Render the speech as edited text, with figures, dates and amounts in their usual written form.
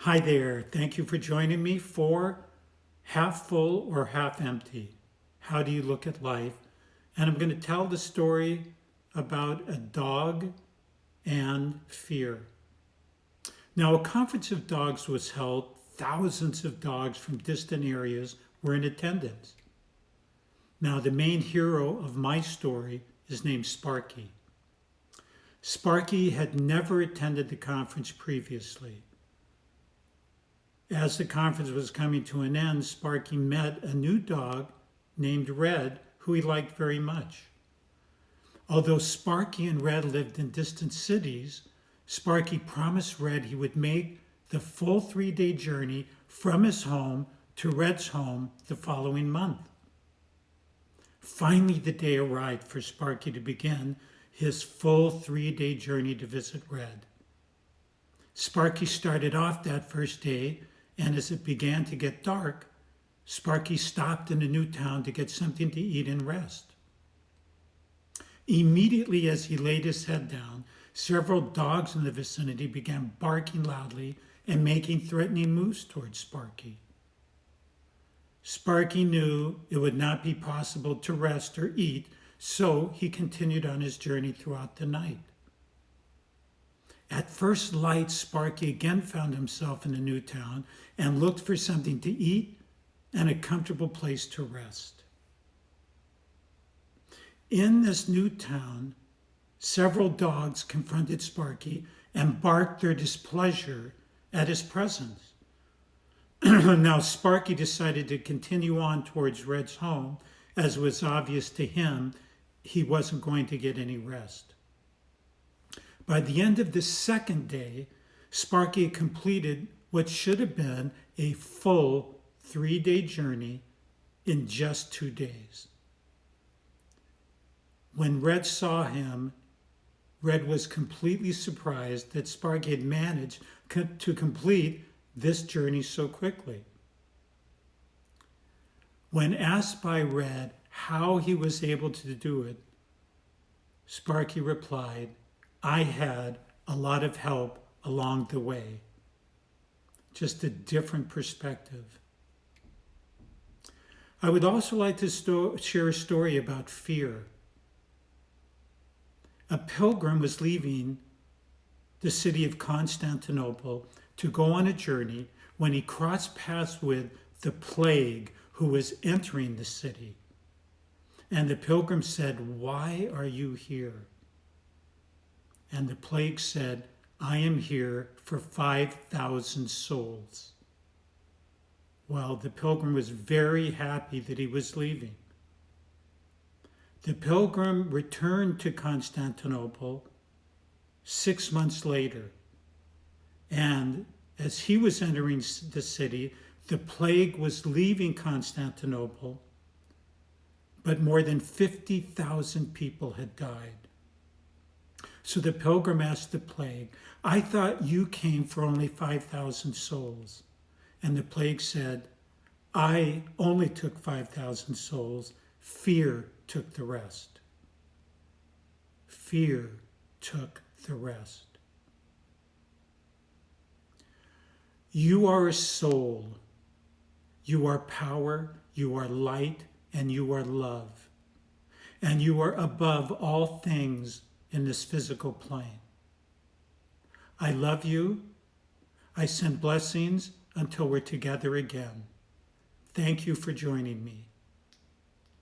Hi there. Thank you for joining me for Half Full or Half Empty. How do you look at life? And I'm going to tell the story about a dog and fear. Now, a conference of dogs was held. Thousands of dogs from distant areas were in attendance. Now, the main hero of my story is named Sparky. Sparky had never attended the conference previously. As the conference was coming to an end, Sparky met a new dog named Red, who he liked very much. Although Sparky and Red lived in distant cities, Sparky promised Red he would make the full 3-day journey from his home to Red's home the following month. Finally, the day arrived for Sparky to begin his full 3-day journey to visit Red. Sparky started off that first day, and as it began to get dark, Sparky stopped in a new town to get something to eat and rest. Immediately as he laid his head down, several dogs in the vicinity began barking loudly and making threatening moves towards Sparky. Sparky knew it would not be possible to rest or eat, so he continued on his journey throughout the night. At first light, Sparky again found himself in a new town and looked for something to eat and a comfortable place to rest. In this new town, several dogs confronted Sparky and barked their displeasure at his presence. Now, Sparky decided to continue on towards Red's home, as was obvious to him he wasn't going to get any rest. By the end of the second day, Sparky had completed what should have been a full 3-day journey in just 2 days. When Red saw him, Red was completely surprised that Sparky had managed to complete this journey so quickly. When asked by Red how he was able to do it, Sparky replied, "I had a lot of help along the way." Just a different perspective. I would also like to share a story about fear. A pilgrim was leaving the city of Constantinople to go on a journey when he crossed paths with the plague who was entering the city. And the pilgrim said, "Why are you here?" And the plague said, "I am here for 5,000 souls." Well, the pilgrim was very happy that he was leaving. The pilgrim returned to Constantinople 6 months later. And as he was entering the city, the plague was leaving Constantinople, but more than 50,000 people had died. So the pilgrim asked the plague, "I thought you came for only 5,000 souls." And the plague said, "I only took 5,000 souls. Fear took the rest." Fear took the rest. You are a soul. You are power, you are light, and you are love. And you are above all things in this physical plane. I love you. I send blessings until we're together again. Thank you for joining me.